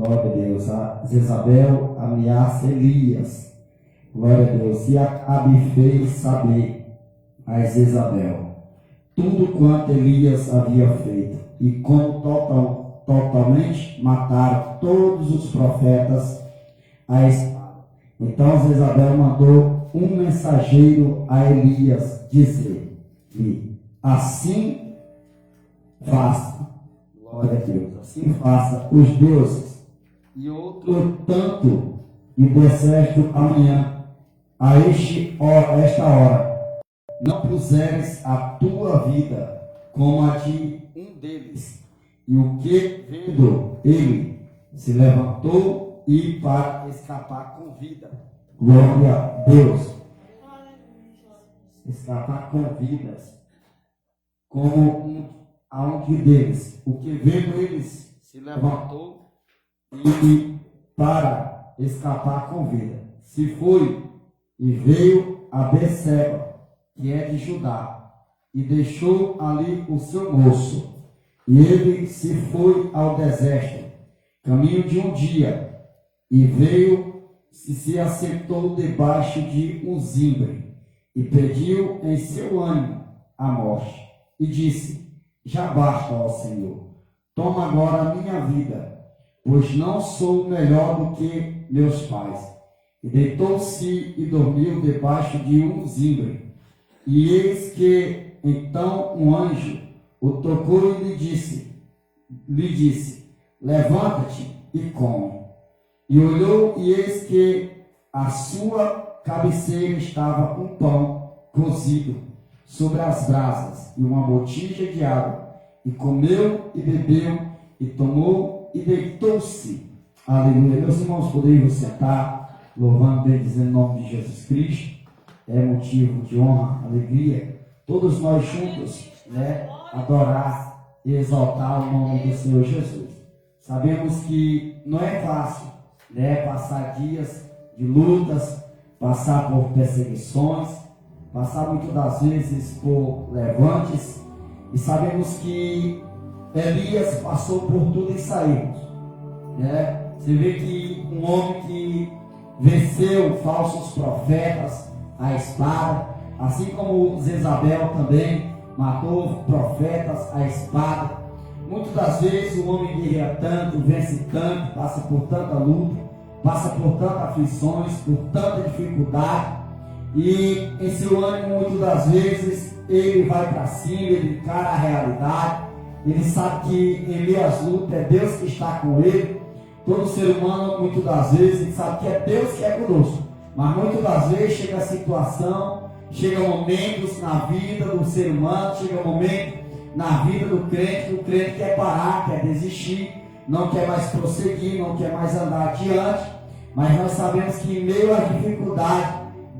Glória a Deus. A Jezabel ameaça Elias. Glória a Deus. E Acabe fez saber a Jezabel tudo quanto Elias havia feito. E como totalmente mataram todos os profetas a espada. Então Jezabel mandou um mensageiro a Elias dizer-lhe: assim faça, glória a Deus, assim faça os deuses e outro tanto e dê certo amanhã a esta hora não puseres a tua vida como a de um deles. E o que vendo ele se levantou e para escapar com vida. Glória a Deus. Escapar com vidas. Como a um deles. O que vendo eles se levantou e para escapar com vida. Se foi e veio a Beceba, que é de Judá, e deixou ali o seu moço. E ele se foi ao deserto, caminho de um dia, e veio e se assentou debaixo de um zimbre, e pediu em seu ânimo a morte, e disse: já basta, ó Senhor, toma agora a minha vida, pois não sou melhor do que meus pais. E deitou-se e dormiu debaixo de um zimbre. E eis que então um anjo o tocou e lhe disse: levanta-te e come. E olhou, e eis que à sua cabeceira estava um pão cozido sobre as brasas e uma botija de água. E comeu e bebeu e tomou e deitou-se. Aleluia. Meus irmãos, poderiam sentar, louvando, bendizendo o nome de Jesus Cristo. É motivo de honra, alegria, todos nós juntos, adorar e exaltar o nome do Senhor Jesus. Sabemos que não é fácil, passar dias de lutas, passar por perseguições, passar muitas das vezes por levantes, e sabemos que Elias passou por tudo isso aí, Você vê que um homem que venceu falsos profetas a espada, assim como Jezabel também matou profetas a espada. Muitas das vezes o homem guerreia tanto, vence tanto, passa por tanta luta, passa por tantas aflições, por tanta dificuldade, e em seu ânimo muitas das vezes ele vai para cima, ele encara a realidade, ele sabe que em meio às lutas é Deus que está com ele. Todo ser humano muitas das vezes sabe que é Deus que é conosco, mas muitas das vezes chega a situação, chega momentos na vida do ser humano, chega um momento na vida do crente, que o crente quer parar, quer desistir, não quer mais prosseguir, não quer mais andar adiante. Mas nós sabemos que em meio à dificuldade,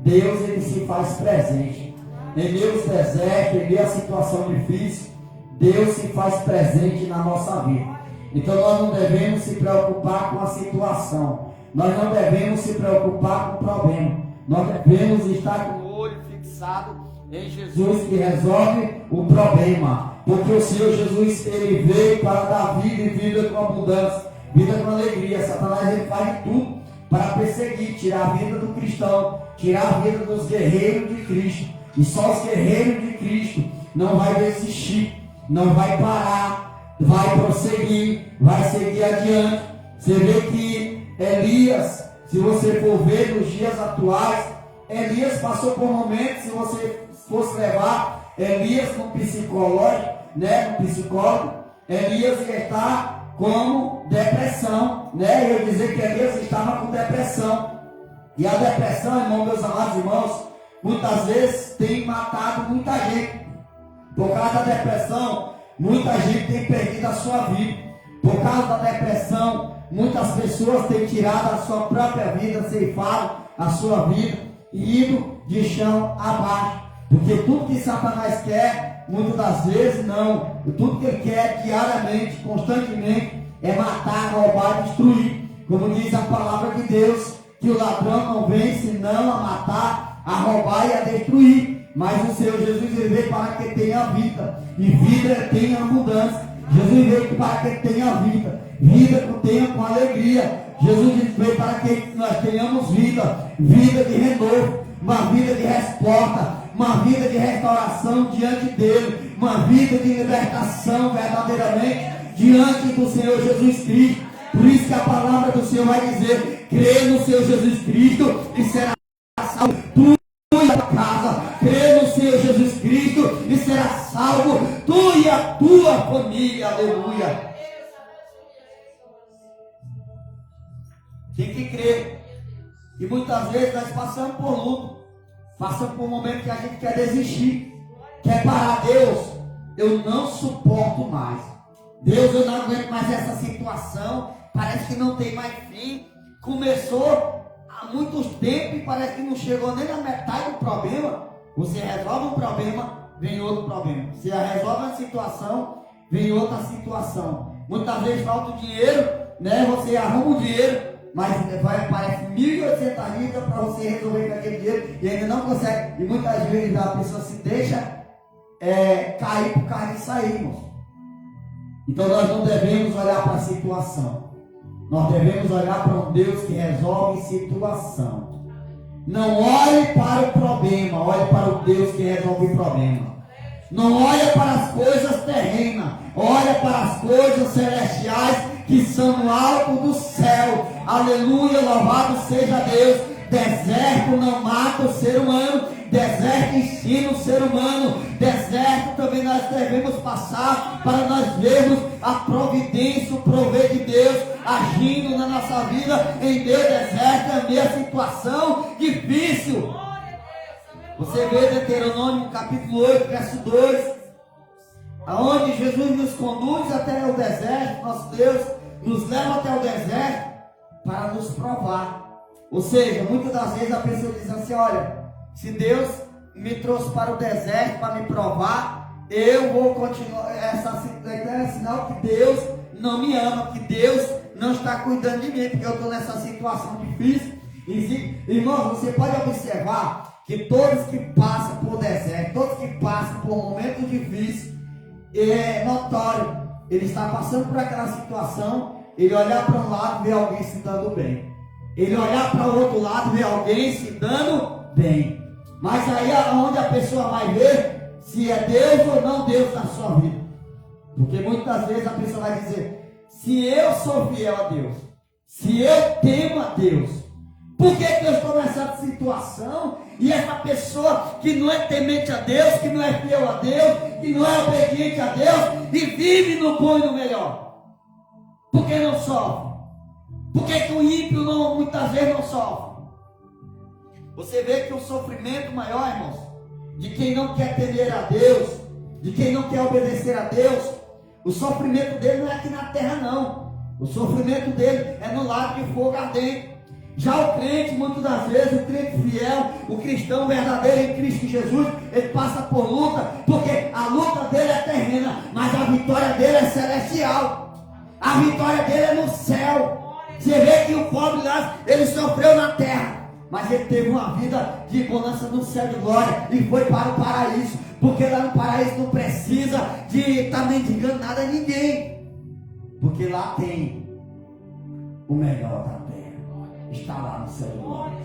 Deus ele se faz presente. Em meio aos desertos, em meio à situação difícil, Deus se faz presente na nossa vida. Então nós não devemos se preocupar com a situação, nós não devemos se preocupar com o problema, nós devemos estar com o olho fixado em Jesus, que resolve o problema, porque o Senhor Jesus ele veio para dar vida e vida com abundância, vida com alegria. Satanás ele faz tudo para perseguir, tirar a vida do cristão, tirar a vida dos guerreiros de Cristo. E só os guerreiros de Cristo não vai desistir, não vai parar, vai prosseguir, vai seguir adiante. Você vê que Elias, se você for ver nos dias atuais, Elias passou por momentos, se você fosse levar Elias no psicológico, no psicólogo, Elias ia estar com depressão, Eu ia dizer que Elias estava com depressão. E a depressão, irmão, meus amados irmãos, muitas vezes tem matado muita gente. Por causa da depressão, muita gente tem perdido a sua vida. Por causa da depressão, muitas pessoas têm tirado a sua própria vida, ceifado a sua vida e ido de chão abaixo. Porque tudo que Satanás quer, muitas das vezes não. Tudo que ele quer diariamente, constantemente, é matar, roubar e destruir. Como diz a palavra de Deus, que o ladrão não vem senão a matar, a roubar e a destruir. Mas o Senhor Jesus veio para que tenha vida, e vida tenha abundância. Jesus veio para que tenha vida, vida que tenha com alegria. Jesus veio para que nós tenhamos vida, vida de renovo, uma vida de resposta, uma vida de restauração diante dele, uma vida de libertação verdadeiramente diante do Senhor Jesus Cristo. Por isso que a palavra do Senhor vai dizer: crê no Senhor Jesus Cristo e será salvo tu e a tua casa. Crê no Senhor Jesus Cristo e será salvo tu e a tua família. Aleluia. Tem que crer. E muitas vezes nós passamos por luto, passamos por um momento que a gente quer desistir, quer parar. Deus, eu não suporto mais. Deus, eu não aguento mais essa situação. Parece que não tem mais fim. Começou há muitos tempos e parece que não chegou nem na metade do problema. Você resolve um problema, vem outro problema. Você resolve uma situação, vem outra situação. Muitas vezes falta o dinheiro, né? Você arruma o dinheiro, mas parece 1.800 libras para você resolver com aquele dinheiro e ainda não consegue. E muitas vezes a pessoa se deixa cair por causa disso aí, irmãos. Então nós não devemos olhar para a situação. Nós devemos olhar para um Deus que resolve situação. Não olhe para o problema, olhe para o Deus que resolve o problema. Não olhe para as coisas terrenas, olhe para as coisas celestiais que são no alto do céu. Aleluia, louvado seja Deus. Deserto não mata o ser humano, deserto ensina o ser humano. Deserto também nós devemos passar para nós vermos a providência, o prover de Deus agindo na nossa vida em meio ao deserto, em meio à situação difícil. Você vê Deuteronômio capítulo 8, verso 2, aonde Jesus nos conduz até o deserto. Nosso Deus nos leva até o deserto para nos provar. Ou seja, muitas das vezes a pessoa diz assim: olha, se Deus me trouxe para o deserto para me provar, eu vou continuar. É sinal que Deus não me ama, que Deus não está cuidando de mim, porque eu estou nessa situação difícil. Irmão, você pode observar que todos que passam por deserto, todos que passam por um momento difícil, é notório, ele está passando por aquela situação, ele olhar para um lado e ver alguém se dando bem. Ele olhar para o outro lado e ver alguém se dando bem. Mas aí é onde a pessoa vai ver se é Deus ou não Deus na sua vida. Porque muitas vezes a pessoa vai dizer: se eu sou fiel a Deus, se eu temo a Deus, por que eu estou nessa situação? E essa pessoa que não é temente a Deus, que não é fiel a Deus, que não é obediente a Deus e vive no bom e no melhor, por que não sofre? Por que o ímpio muitas vezes não sofre? Você vê que o sofrimento maior, irmãos, de quem não quer temer a Deus, de quem não quer obedecer a Deus, o sofrimento dele não é aqui na terra, não. O sofrimento dele é no lago de fogo ardente. Já o crente, muitas das vezes, o crente fiel, o cristão verdadeiro em Cristo Jesus, ele passa por luta, porque a luta dele é terrena, mas a vitória dele é celestial. A vitória dele é no céu. Você vê que o pobre lá, ele sofreu na terra, mas ele teve uma vida de bonança no céu de glória e foi para o paraíso, porque lá no paraíso não precisa de estar mendigando nada a ninguém, porque lá tem o melhor da terra, está lá no céu de glória.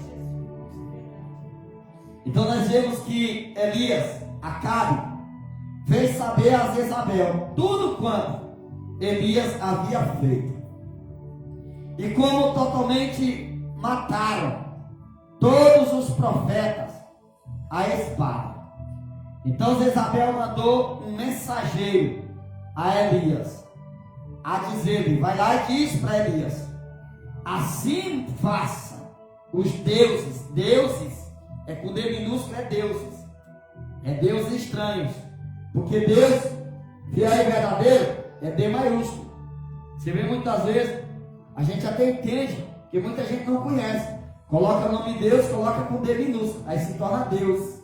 Então nós vemos que Elias, Acabe, fez saber a Jezabel tudo quanto Elias havia feito. E como totalmente mataram todos os profetas à espada. Então Jezabel mandou um mensageiro a Elias, a dizer-lhe: vai lá e diz para Elias: assim faça os deuses. Deuses é com D minúsculo, é deuses estranhos, porque Deus fiel e verdadeiro é D maiúsculo. Você vê muitas vezes, a gente até entende, que muita gente não conhece, coloca o nome de Deus, coloca com D minúsculo, aí se torna Deus,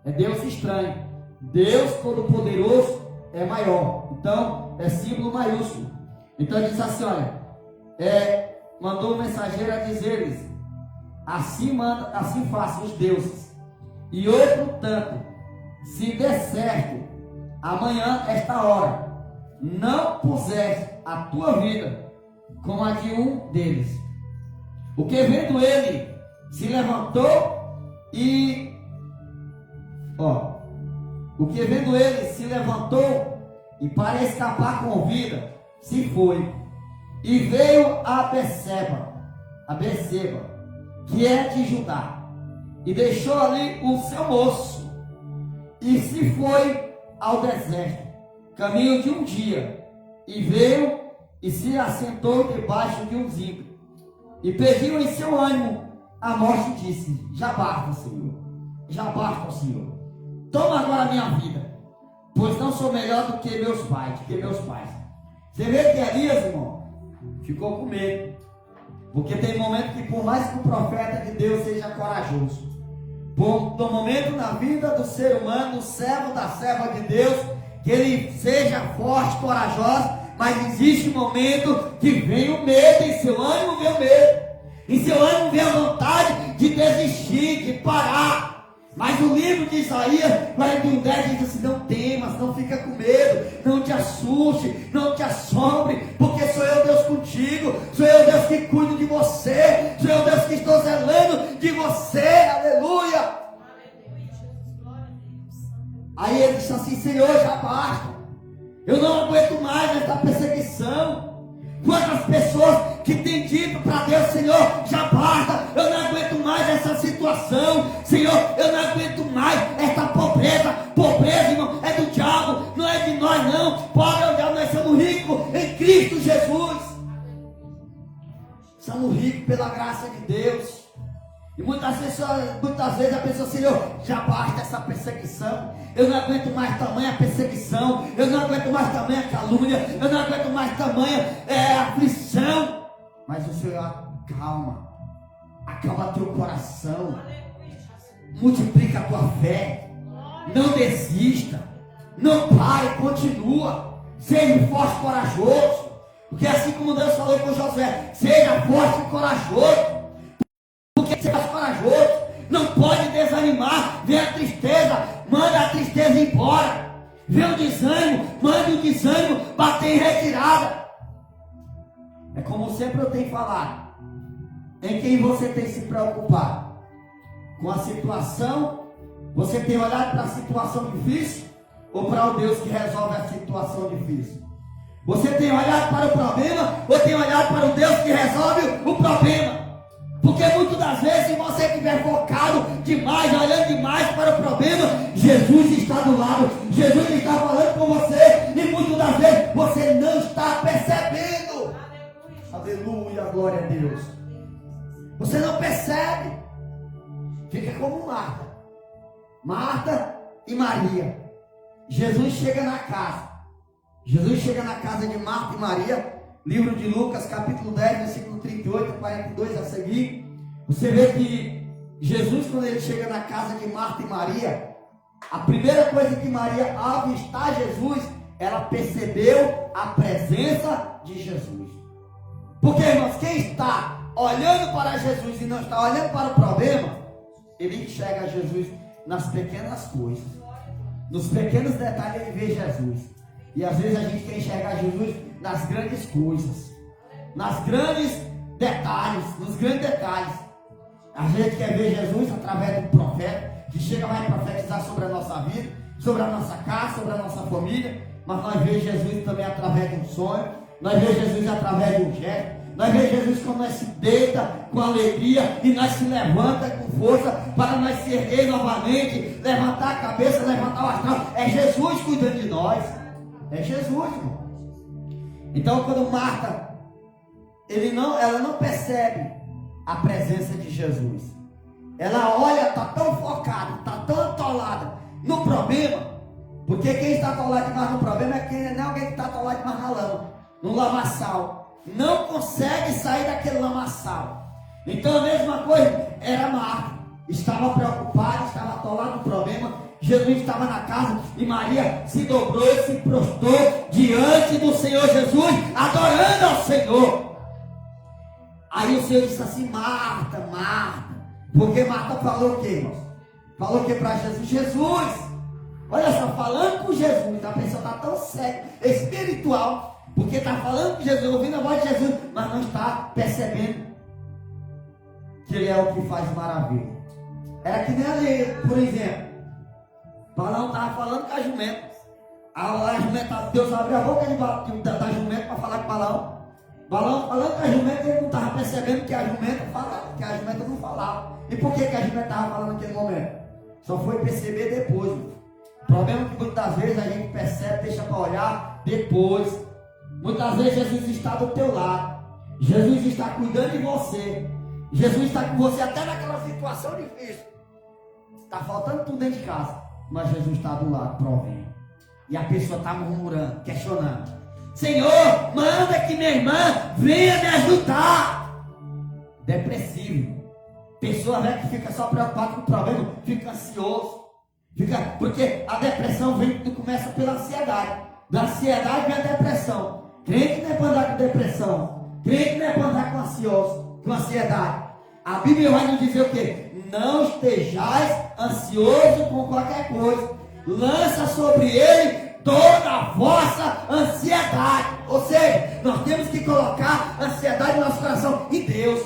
é Deus estranho. Deus Todo-Poderoso é maior, então é símbolo maiúsculo. Então ele diz assim: olha, mandou um mensageiro a dizer-lhes: assim façam os deuses. E outro tanto, se der certo, amanhã, esta hora, não puseste a tua vida como a de um deles. O que vendo ele se levantou e o que vendo ele se levantou e para escapar com vida se foi e veio a Berseba, que é de Judá, e deixou ali o seu moço e se foi ao deserto, caminho de um dia, e veio e se assentou debaixo de um zimbro e pediu em seu ânimo a morte e disse: já basta, Senhor, já basta, Senhor, toma agora a minha vida, pois não sou melhor do que meus pais. Você vê que Elias, irmão, ficou com medo, porque tem momento que, por mais que o profeta de Deus seja corajoso, no momento na vida do ser humano, do servo, da serva de Deus, que ele seja forte, corajoso, mas existe um momento que vem o medo, em seu ânimo vem o medo, em seu ânimo vem a vontade de desistir, de parar. Mas o livro de Isaías 41:10 diz assim: não temas, não fica com medo, não te assuste, não te assombre, porque sou eu Deus contigo, sou eu Deus que cuido de você, sou eu Deus que estou zelando de você, aleluia. Aí ele disse assim: Senhor, já basta, eu não aguento mais essa perseguição. Quantas pessoas que têm dito para Deus: Senhor, já basta, eu não aguento mais essa situação, Senhor, eu não aguento mais essa pobreza, irmão, é do diabo, não é de nós não, pobre é o diabo, nós somos ricos em Cristo Jesus, somos ricos pela graça de Deus. E muitas vezes a pessoa: Senhor, já basta essa perseguição, eu não aguento mais tamanha perseguição, eu não aguento mais tamanha calúnia, eu não aguento mais tamanha aflição. Mas o Senhor acalma teu coração, multiplica a tua fé, não desista, não pare, continua, seja forte e corajoso, porque assim como Deus falou com Josué: seja forte e corajoso. Porque seja corajoso, não pode desanimar. Vem a tristeza, manda a tristeza embora. Vem o desânimo, manda o desânimo bater em retirada. É como sempre eu tenho falado: em quem você tem se preocupado? Com a situação? Você tem olhado para a situação difícil? Ou para o Deus que resolve a situação difícil? Você tem olhado para o problema? Ou tem olhado para o Deus que resolve o problema? Porque muitas das vezes, se você estiver focado demais, olhando demais para o problema, Jesus está do lado, Jesus está falando com você, e muitas das vezes você não está percebendo. Aleluia, glória a Deus. Você não percebe. Fica como Marta e Maria. Jesus chega na casa de Marta e Maria. Livro de Lucas, capítulo 10, versículo 38 a 42 a seguir. Você vê que Jesus, quando ele chega na casa de Marta e Maria, a primeira coisa que Maria, ao avistar Jesus, ela percebeu a presença de Jesus. Porque, irmãos, quem está olhando para Jesus e não está olhando para o problema, ele enxerga Jesus nas pequenas coisas, nos pequenos detalhes ele vê Jesus. E às vezes a gente quer enxergar Jesus nas grandes coisas, nas grandes detalhes, nos grandes detalhes. A gente quer ver Jesus através do profeta, que chega vai profetizar sobre a nossa vida, sobre a nossa casa, sobre a nossa família. Mas nós vemos Jesus também através de um sonho, nós vemos Jesus através de um gesto, nós vemos Jesus quando nós se deita com alegria e nós se levanta com força para nós se erguer novamente, levantar a cabeça, levantar o astral. É Jesus cuidando de nós. É Jesus, irmão. Então, quando Marta, ela não percebe a presença de Jesus. Ela olha, está tão focada, está tão atolada no problema. Porque quem está atolado demais no problema não é alguém que está atolado demais na lama, no lamaçal. Não consegue sair daquele lamaçal. Então, a mesma coisa era Marta. Estava preocupada, estava atolada no problema. Jesus estava na casa e Maria se dobrou e se prostrou diante do Senhor Jesus, adorando ao Senhor. Aí o Senhor disse assim: Marta, Marta. Porque Marta falou o quê, irmãos? Falou o que para Jesus? Jesus, Olha só, falando com Jesus, a pessoa está tão cega, espiritual, porque está falando com Jesus, ouvindo a voz de Jesus, mas não está percebendo que Ele é o que faz maravilha. Era que nem ali, por exemplo, Balaão estava falando com a jumenta. A jumenta, Deus abriu a boca da jumenta para falar com Balaão. Balaão falando com a jumenta, ele não estava percebendo que a jumenta falava, que a jumenta não falava. E por que a jumenta estava falando naquele momento? Só foi perceber depois. O problema é que muitas vezes a gente percebe, deixa para olhar depois. Muitas vezes Jesus está do teu lado. Jesus está cuidando de você. Jesus está com você até naquela situação difícil. Está faltando tudo dentro de casa, mas Jesus está do lado, provendo. E a pessoa está murmurando, questionando: Senhor, manda que minha irmã venha me ajudar. Depressivo. Pessoa, né, que fica só preocupada com o problema, fica ansioso. Porque a depressão começa pela ansiedade. Da ansiedade vem a depressão. Crente não é para andar com depressão. Crente não é para andar com ansiedade. A Bíblia vai nos dizer o quê? Não estejais ansioso com qualquer coisa. Lança sobre ele toda a vossa ansiedade. Ou seja, nós temos que colocar a ansiedade no nosso coração em Deus.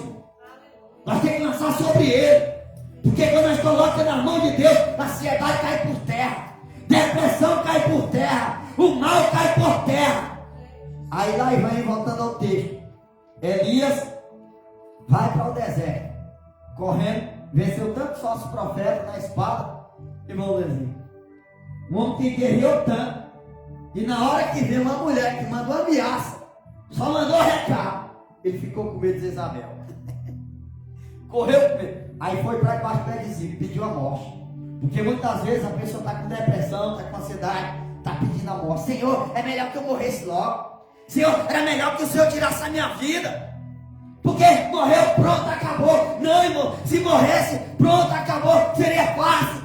Nós temos que lançar sobre ele. Porque quando nós colocamos na mão de Deus, a ansiedade cai por terra. Depressão cai por terra. O mal cai por terra. Aí lá e vai voltando ao texto. Elias vai para o deserto, correndo, venceu tanto falso profeta na espada, irmão Lezinho. Um homem que guerreou tanto. E na hora que veio uma mulher que mandou ameaça, só mandou recado, ele ficou com medo de Isabel. Correu com medo. Aí foi para debaixo do pé de Zico, pediu a morte. Porque muitas vezes a pessoa está com depressão, está com ansiedade, está pedindo a morte. Senhor, é melhor que eu morresse logo. Senhor, era melhor que o Senhor tirasse a minha vida. Porque morreu, pronto, acabou. Não, irmão, se morresse, pronto, acabou, seria fácil.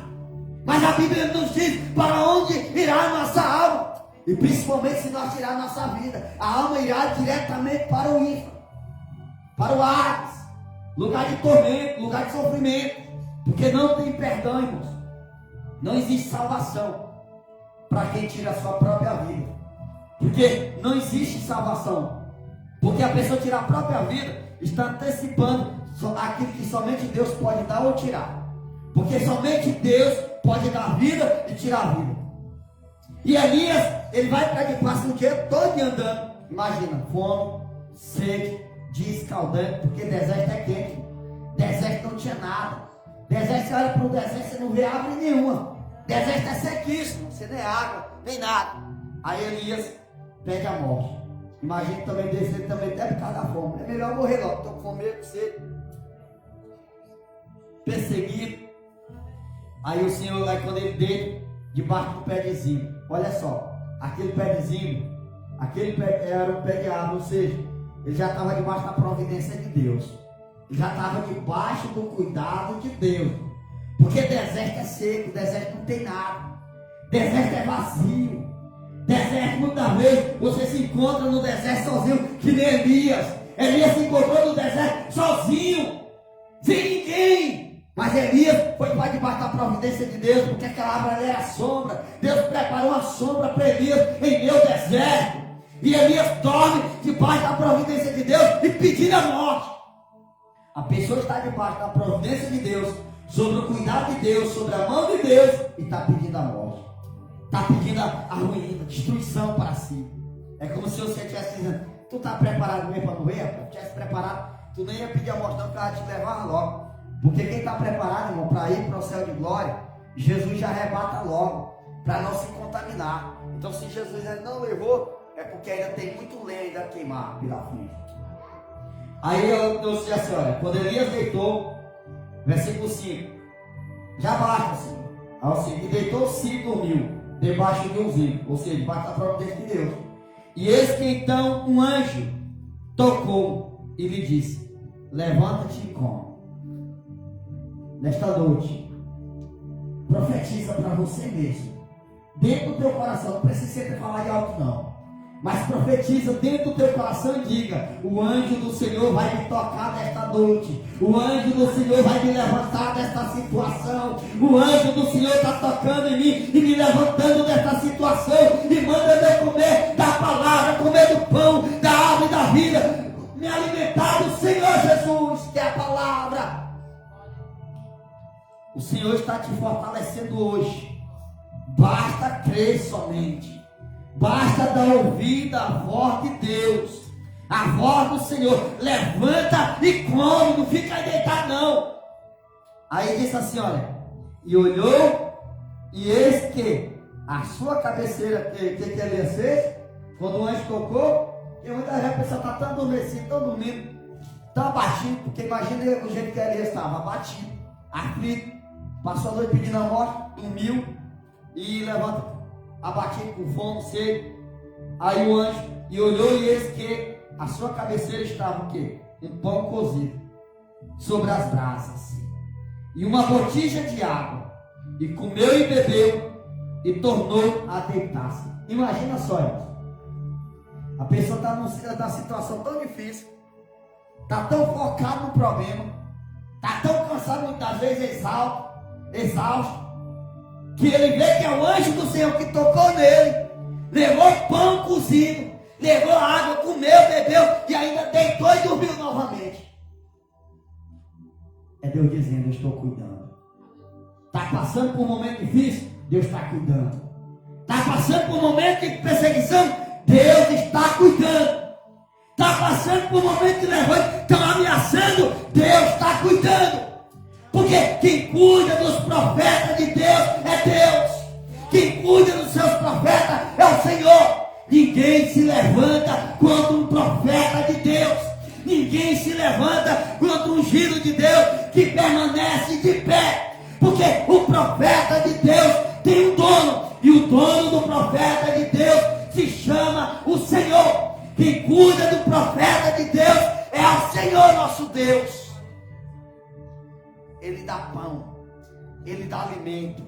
Mas a Bíblia nos diz para onde irá a nossa alma. E principalmente se nós tirar a nossa vida, a alma irá diretamente para o inferno, para o Hades, lugar de tormento, lugar de sofrimento. Porque não tem perdão, irmãos. Não existe salvação para quem tira a sua própria vida. Porque não existe salvação. Porque a pessoa tirar a própria vida está antecipando aquilo que somente Deus pode dar ou tirar. Porque somente Deus pode dar vida e tirar a vida. E Elias, ele vai ficar de passo o dia todo andando. Imagina, fome, sede, dia escaldante, porque deserto é quente. Deserto não tinha nada. Deserto, você olha para o deserto, você não vê árvore nenhuma. Deserto é sequíssimo, você nem água, nem nada. Aí Elias pede a morte. Imagina também descer também até por causa da fome. É melhor morrer logo, estou com fome, com sede, perseguido. Aí o Senhor, aí quando ele deita debaixo do pé de zinco, olha só, aquele pé de zinco, aquele pé era um pé de árvore, ou seja, ele já estava debaixo da providência de Deus. Ele já estava debaixo do cuidado de Deus. Porque deserto é seco, deserto não tem nada. Deserto é vazio. Deserto, muitas vezes, você se encontra no deserto sozinho, que nem Elias. Elias se encontrou no deserto sozinho, sem ninguém. Mas Elias foi para debaixo da providência de Deus, porque aquela árvore era sombra. Deus preparou a sombra para Elias em meu deserto. E Elias dorme debaixo da providência de Deus e pedindo a morte. A pessoa está debaixo da providência de Deus, sobre o cuidado de Deus, sobre a mão de Deus, e está pedindo a morte. Está pedindo a ruína, destruição para si. É como se você estivesse dizendo: tu está preparado mesmo para morrer? Se estivesse preparado, tu nem ia pedir a morte, não, porque ela te levar logo. Porque quem está preparado, irmão, para ir para o céu de glória, Jesus já arrebata logo, para não se contaminar. Então, se Jesus ainda não levou, é porque ainda tem muito lenha ainda a queimar pela frente. Aí eu disse assim: olha, quando Elias deitou, versículo 5, já basta assim, e deitou-se e dormiu debaixo de um zinco, ou seja, debaixo da providência de Deus. E eis que então um anjo tocou e lhe disse: levanta-te e come. Nesta noite, profetiza para você mesmo, dentro do teu coração, não precisa sempre falar de alto não. Mas profetiza dentro do teu coração e diga: o anjo do Senhor vai me tocar nesta noite. O anjo do Senhor vai me levantar desta situação. O anjo do Senhor está tocando em mim e me levantando desta situação. E manda eu comer da palavra, comer do pão, da árvore da vida. Me alimentar do Senhor Jesus, que é a palavra. O Senhor está te fortalecendo hoje. Basta crer somente. Basta dar ouvido à voz de Deus, a voz do Senhor. Levanta e come, não fica aí deitado não. Aí disse assim, olha: e olhou, e eis que a sua cabeceira, que ele fez, quando o anjo tocou, e muitas vezes a pessoa está tão adormecida, tão dormindo, tão abatido, porque imagina o jeito que ele estava, abatido, aflito, passou a noite pedindo a morte, dormiu, e levanta abatido, com fome, sede. Aí o anjo, e olhou, e eis que a sua cabeceira estava o quê? Um pão cozido sobre as brasas, e uma botija de água, e comeu e bebeu, e tornou a deitar-se. Imagina só, irmãos. A pessoa está numa situação tão difícil, está tão focado no problema, está tão cansado, muitas vezes exausto, que ele vê que é o anjo do Senhor que tocou nele, levou pão cozido, levou água, comeu, bebeu e ainda deitou e dormiu novamente. É Deus dizendo: eu estou cuidando. Está passando por um momento difícil? Deus está cuidando. Está passando por um momento de perseguição? Deus está cuidando. Está passando por um momento de levante? Estão ameaçando? Deus está cuidando. Porque quem cuida dos profetas de Deus é Deus. Quem cuida dos seus profetas é o Senhor. Ninguém se levanta contra um profeta de Deus. Ninguém se levanta contra um ungido de Deus que permanece de pé. Porque o profeta de Deus tem um dono. E o dono do profeta de Deus se chama o Senhor. Quem cuida do profeta de Deus é o Senhor nosso Deus. Ele dá pão, Ele dá alimento,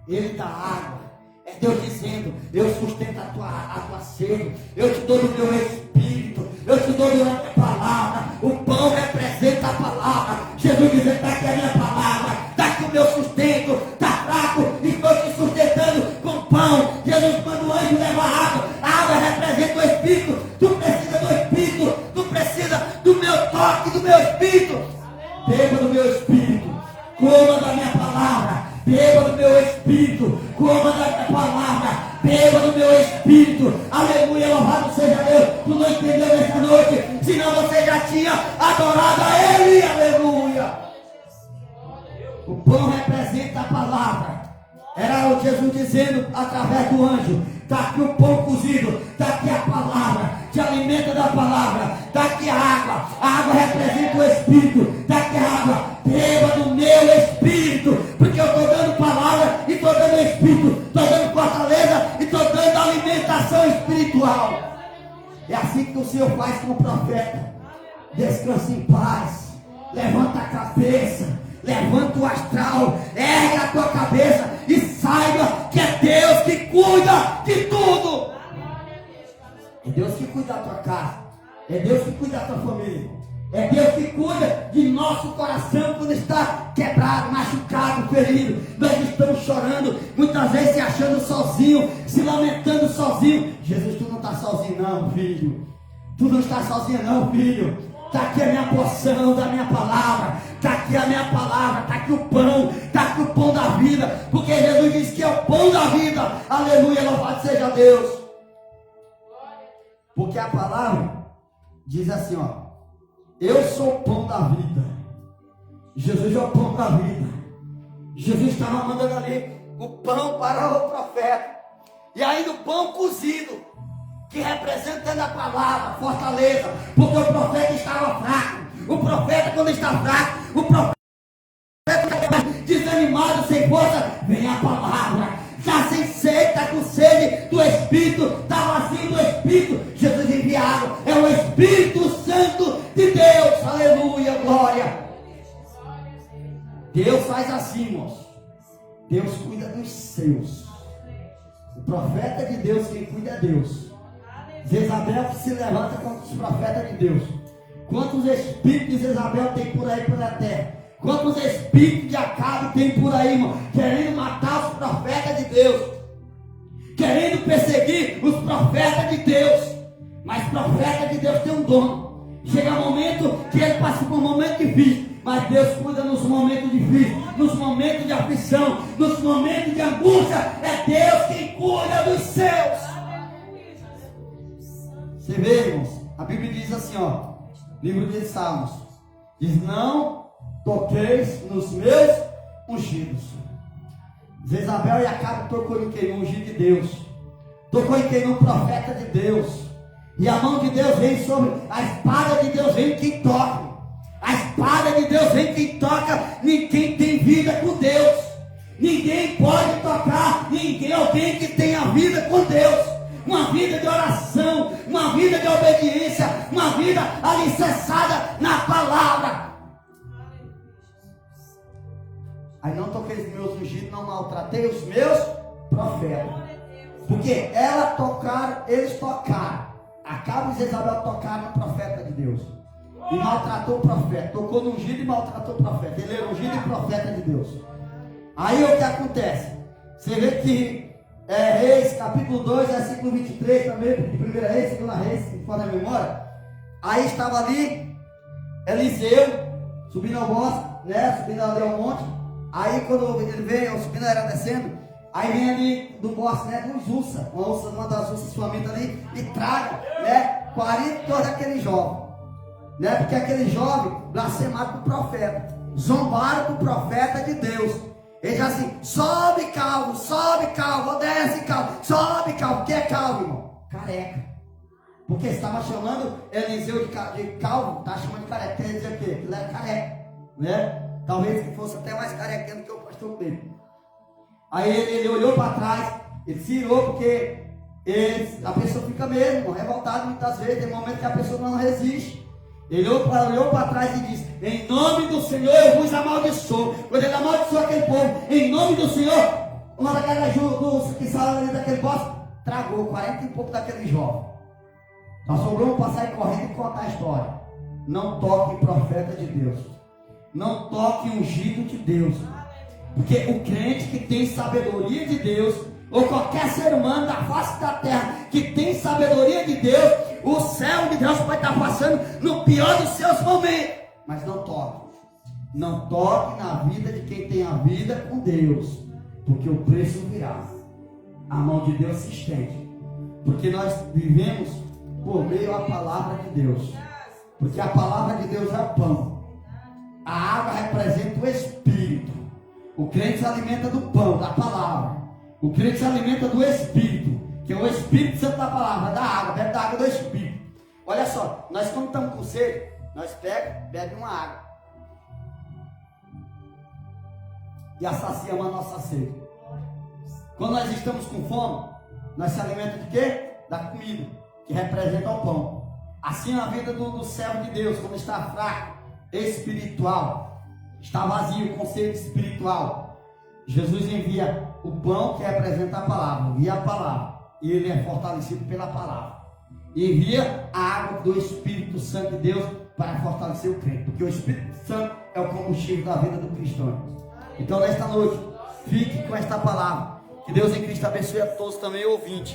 Ele dá água. É Deus dizendo: eu sustento a tua sede, eu te dou do meu espírito, eu te dou da minha palavra. O pão representa a palavra. Jesus dizendo: está aqui a minha palavra, está aqui o meu sustento. Está fraco, estou te sustentando com pão. Jesus manda o anjo levar água. A água representa o espírito. Tu precisa do espírito, tu precisa do meu toque, do meu espírito. Beba do meu espírito, coma da minha palavra. Beba do meu espírito, coma da minha palavra. Beba do meu espírito. Aleluia, louvado seja Deus. Tu não entendeu nessa noite, senão você já tinha adorado a Ele. Aleluia. O pão representa a palavra. Era o Jesus dizendo através do anjo: está aqui o pão cozido, está aqui a palavra, te alimenta da palavra. Está aqui a água representa o Espírito. Está aqui a água, beba do meu Espírito, porque eu estou dando palavra e estou dando Espírito, estou dando fortaleza e estou dando alimentação espiritual. É assim que o Senhor faz com o profeta. Descansa em paz, levanta a cabeça, levanta o astral, ergue a tua cabeça e saiba que é Deus que cuida de tudo. É Deus que cuida da tua casa, é Deus que cuida da tua família, é Deus que cuida de nosso coração quando está quebrado, machucado, ferido. Nós estamos chorando, muitas vezes se achando sozinho, se lamentando sozinho. Jesus, tu não está sozinho não, filho. Tu não está sozinho não, filho. Está aqui a minha porção da minha palavra. Está aqui a minha palavra. Está aqui o pão. Está aqui o pão da vida. Porque Jesus disse que é o pão da vida. Aleluia, louvado seja Deus. Porque a palavra diz assim, ó: eu sou o pão da vida. Jesus é o pão da vida. Jesus estava mandando ali o pão para o profeta. E ainda o pão cozido, que representa a palavra, fortaleza. Porque o profeta estava fraco. O profeta, quando está fraco, o profeta desanimado, sem força, vem a palavra. Está sem sede, está com sede do Espírito, está vazio do Espírito. Jesus envia água, é o Espírito Santo de Deus. Aleluia, glória. Deus faz assim, irmãos. Deus cuida dos seus. O profeta de Deus, quem cuida é Deus. Jezabel que se levanta contra os profetas de Deus. Quantos espíritos de Jezabel tem por aí pela terra? Quantos espíritos de Acabe tem por aí, irmão? Querendo matar os profetas de Deus. Querendo perseguir os profetas de Deus. Mas profeta de Deus tem um dono. Chega um momento que ele passa por um momento difícil. Mas Deus cuida nos momentos difíceis, nos momentos de aflição, nos momentos de angústia. É Deus quem cuida dos seus. Você vê, irmãos, a Bíblia diz assim, ó, livro de Salmos, diz: não toqueis nos meus ungidos. Jezabel e Acabe tocou em quem? No ungido de Deus. Tocou em quem? No profeta de Deus. E a mão de Deus vem sobre, a espada de Deus vem quem toca. A espada de Deus vem quem toca. Ninguém tem vida com Deus. Ninguém pode tocar alguém que tenha vida com Deus. Uma vida de oração, uma vida de obediência, uma vida alicerçada na palavra. Aí não toquei os meus ungidos, não maltratei os meus profetas. Porque eles tocaram. Acabe e Jezabel tocaram no profeta de Deus. E maltratou o profeta. Tocou no ungido e maltratou o profeta. Ele era ungido e profeta de Deus. Aí o que acontece? Você vê que Reis, capítulo 2, versículo 23 também, de 1 Reis, 2 Reis, se for na memória. Aí estava ali Eliseu, subindo ao monte, né? Subindo ali ao monte. Aí quando ele veio, subindo, era descendo. Aí vem ali do bosque, né? Dos ursa, uma das ursas famintas ali, e traga, né? 40 daquele jovem, né? Porque aquele jovem blasfemaram com o profeta, zombaram com o profeta de Deus. Ele diz assim: sobe calvo, desce calvo, sobe calvo. O que é calvo, irmão? Careca. Porque estava chamando Eliseu de calvo, está chamando de careca. Quer dizer o quê? Ele era careca, né? Talvez que fosse até mais careca do que o pastor Pedro. Aí ele olhou para trás, ele se irou, porque a pessoa fica mesmo revoltada muitas vezes. Tem momentos que a pessoa não resiste. Ele olhou para trás e disse: em nome do Senhor eu vos amaldiçoo. Quando ele amaldiçoou aquele povo, em nome do Senhor, uma daquelas que saiu ali daquele bosque, tragou 40 e pouco daquele jovem. Só sobrou um para sair correndo e contar a história. Não toque profeta de Deus. Não toque ungido de Deus. Porque o crente que tem sabedoria de Deus, ou qualquer ser humano da face da terra que tem sabedoria de Deus, o céu de Deus vai estar passando no pior dos seus momentos. Mas não toque. Não toque na vida de quem tem a vida com Deus. Porque o preço virá. A mão de Deus se estende. Porque nós vivemos por meio da palavra de Deus. Porque a palavra de Deus é o pão. A água representa o Espírito. O crente se alimenta do pão, da palavra. O crente se alimenta do Espírito, que é o Espírito Santo da palavra, da água, bebe da água do Espírito. Olha só, nós quando estamos com sede, nós bebe uma água. E assaciamos a nossa sede. Quando nós estamos com fome, nós se alimentamos de quê? Da comida, que representa o pão. Assim a vida do servo de Deus, quando está fraco, espiritual, está vazio, com sede espiritual, Jesus envia o pão, que representa a palavra, envia a palavra, e ele é fortalecido pela palavra. E envia a água do Espírito Santo de Deus para fortalecer o crente, porque o Espírito Santo é o combustível da vida do cristão. Então nesta noite, fique com esta palavra. Que Deus em Cristo abençoe a todos também, ouvintes.